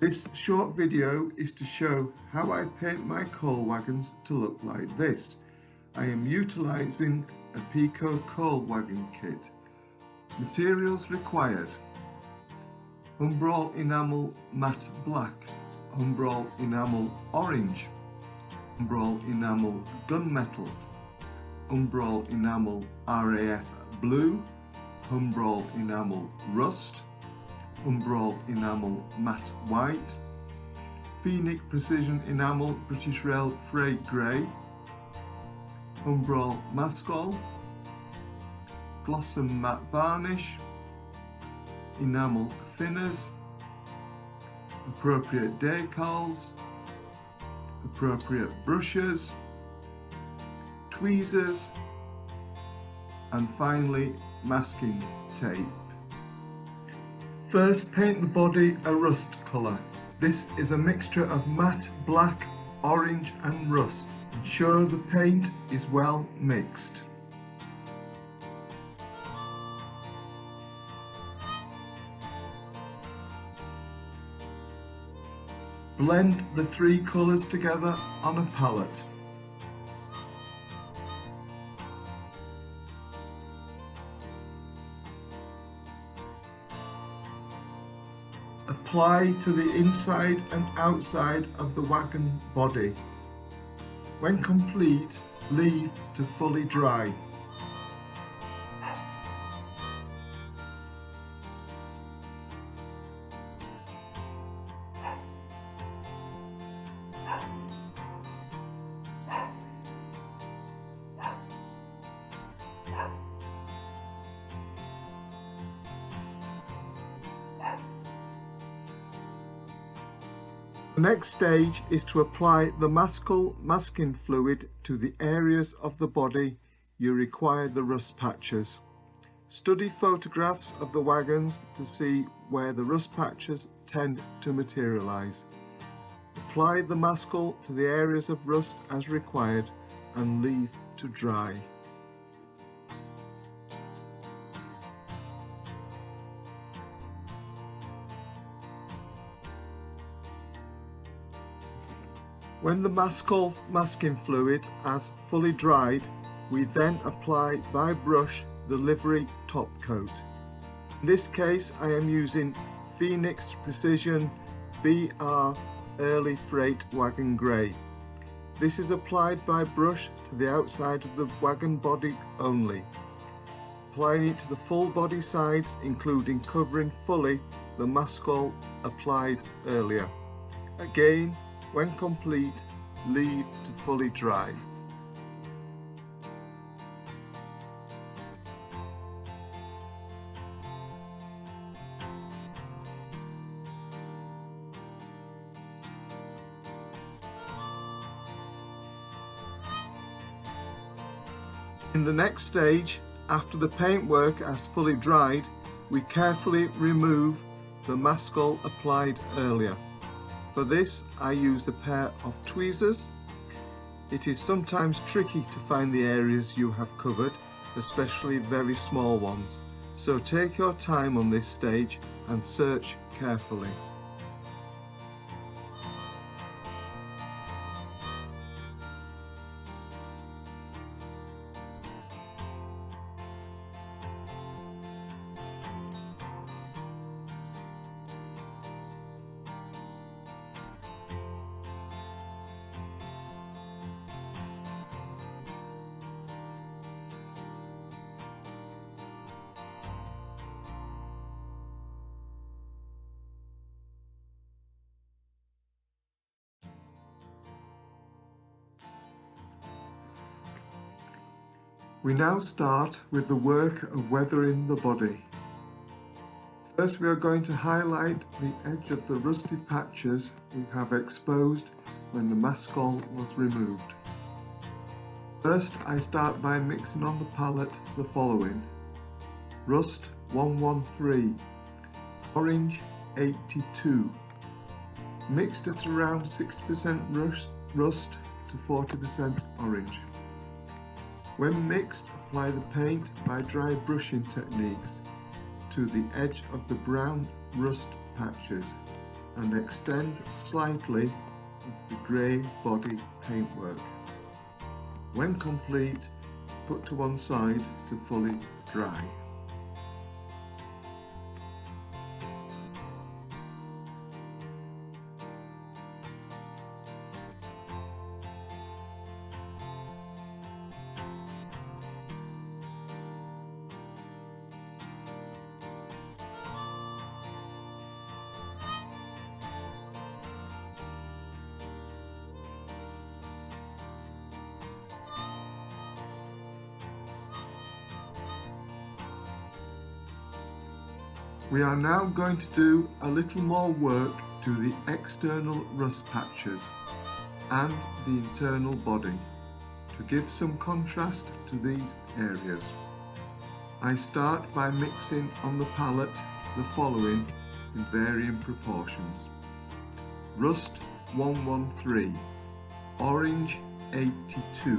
This short video is to show how I paint my coal wagons to look like this. I am utilising a Pico coal wagon kit. Materials required: Umbrol enamel matte black, Umbrol enamel orange, Umbrol enamel gunmetal, Umbrol enamel RAF blue, Umbrol enamel rust, Umbrol enamel matte white, Phoenix precision enamel British Rail freight grey, Umbrol mascol, Glossum matte varnish, enamel thinners, appropriate decals, appropriate brushes, tweezers, and finally masking tape. First, paint the body a rust colour. This is a mixture of matte black, orange and rust. Ensure the paint is well mixed. Blend the three colours together on a palette. Apply to the inside and outside of the wagon body. When complete, leave to fully dry. The next stage is to apply the masking fluid to the areas of the body you require the rust patches. Study photographs of the wagons to see where the rust patches tend to materialise. Apply the mascal to the areas of rust as required and leave to dry. When the masking fluid has fully dried, we then apply by brush the livery top coat. In this case I am using Phoenix Precision BR Early Freight Wagon Grey. This is applied by brush to the outside of the wagon body only, applying it to the full body sides, including covering fully the mascal applied earlier. Again, when complete, leave to fully dry. In the next stage, after the paintwork has fully dried, we carefully remove the mascal applied earlier. For this, I used a pair of tweezers. It is sometimes tricky to find the areas you have covered, especially very small ones, so take your time on this stage and search carefully. We now start with the work of weathering the body. First, we are going to highlight the edge of the rusty patches we have exposed when the mascal was removed. First, I start by mixing on the palette the following: rust 113, orange 82, mixed at around 60% rust to 40% orange. When mixed, apply the paint by dry brushing techniques to the edge of the brown rust patches. and extend slightly into the grey body paintwork. When complete, put to one side to fully dry. We are now going to do a little more work to the external rust patches and the internal body to give some contrast to these areas. I start by mixing on the palette the following in varying proportions: rust 113, orange 82.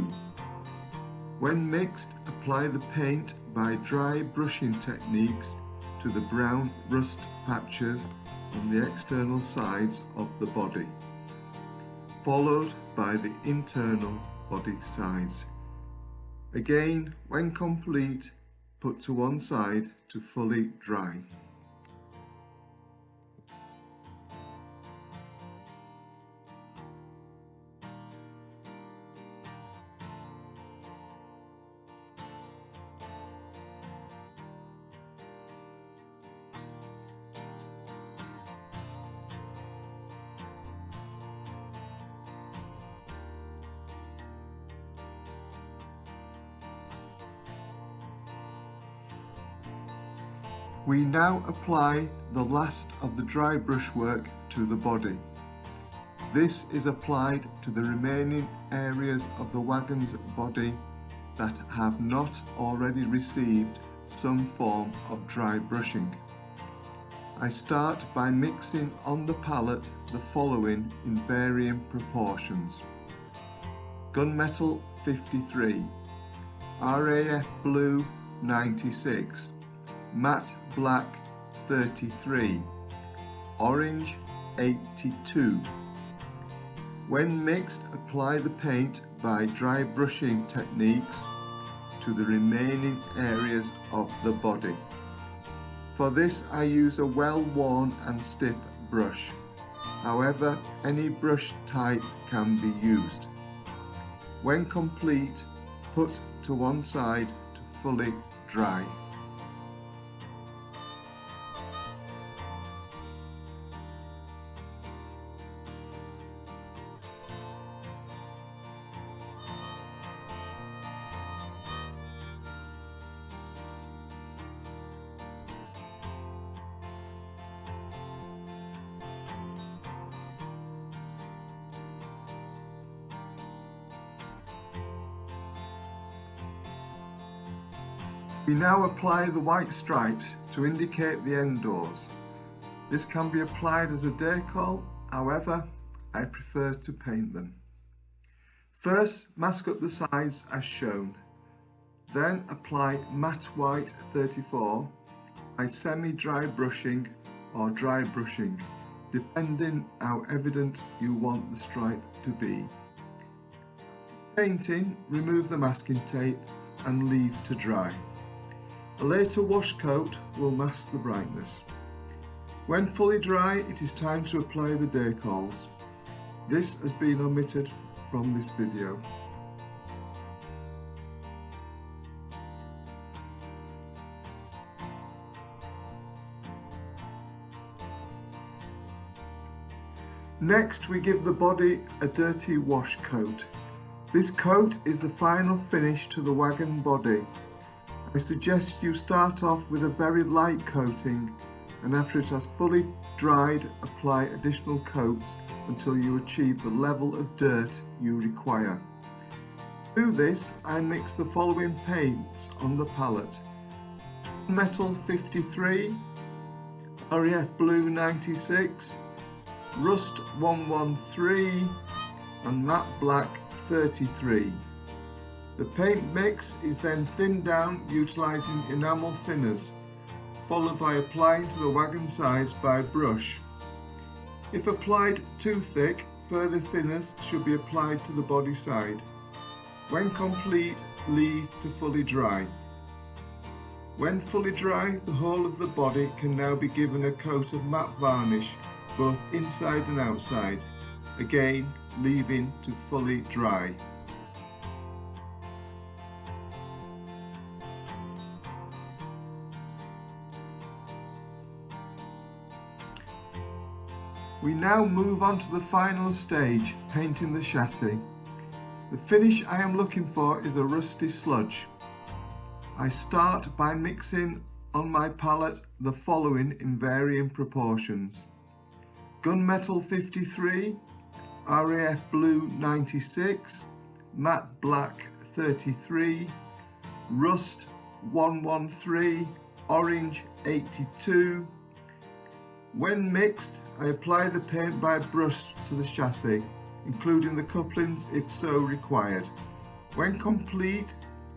When mixed, apply the paint by dry brushing techniques to the brown rust patches on the external sides of the body, followed by the internal body sides. Again, when complete, put to one side to fully dry. We now apply the last of the dry brushwork to the body. This is applied to the remaining areas of the wagon's body that have not already received some form of dry brushing. I start by mixing on the palette the following in varying proportions: gunmetal 53, RAF blue 96, matte black 33, orange 82. When mixed, apply the paint by dry brushing techniques to the remaining areas of the body. For this I use a well-worn and stiff brush. However, any brush type can be used. When complete, put to one side to fully dry. We now apply the white stripes to indicate the end doors. This can be applied as a decal, however, I prefer to paint them. First, mask up the sides as shown. Then apply matte white 34 by semi-dry brushing or dry brushing, depending how evident you want the stripe to be. Painting, remove the masking tape and leave to dry. A later wash coat will mask the brightness. When fully dry, it is time to apply the decals. This has been omitted from this video. Next, we give the body a dirty wash coat. This coat is the final finish to the wagon body. I suggest you start off with a very light coating, and after it has fully dried, apply additional coats until you achieve the level of dirt you require. To do this, I mix the following paints on the palette: Metal 53, RAF Blue 96, Rust 113 and Matte Black 33. The paint mix is then thinned down utilising enamel thinners, followed by applying to the wagon sides by brush. If applied too thick, further thinners should be applied to the body side. When complete, leave to fully dry. When fully dry, the whole of the body can now be given a coat of matte varnish, both inside and outside, again leaving to fully dry. We now move on to the final stage, painting the chassis. The finish I am looking for is a rusty sludge. I start by mixing on my palette the following in varying proportions: gunmetal 53, RAF blue 96, matte black 33, rust 113, orange 82. When mixed, I apply the paint by brush to the chassis, including the couplings if so required. When complete,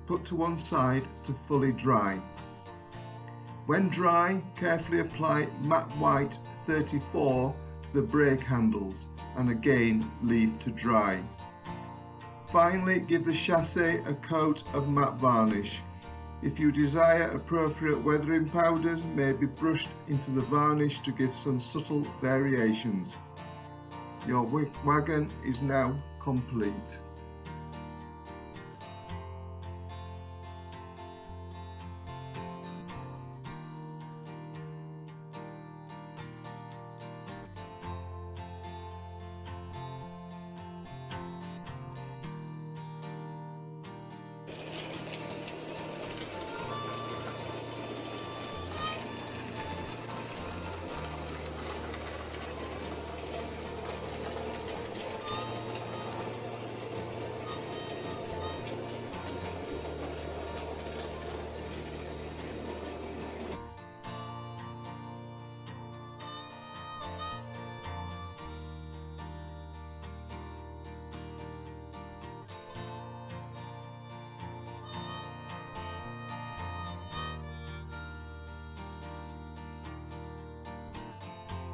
put to one side to fully dry. When dry, carefully apply matte white 34 to the brake handles and again leave to dry. Finally, give the chassis a coat of matte varnish. If you desire, appropriate weathering powders may be brushed into the varnish to give some subtle variations. Your wagon is now complete.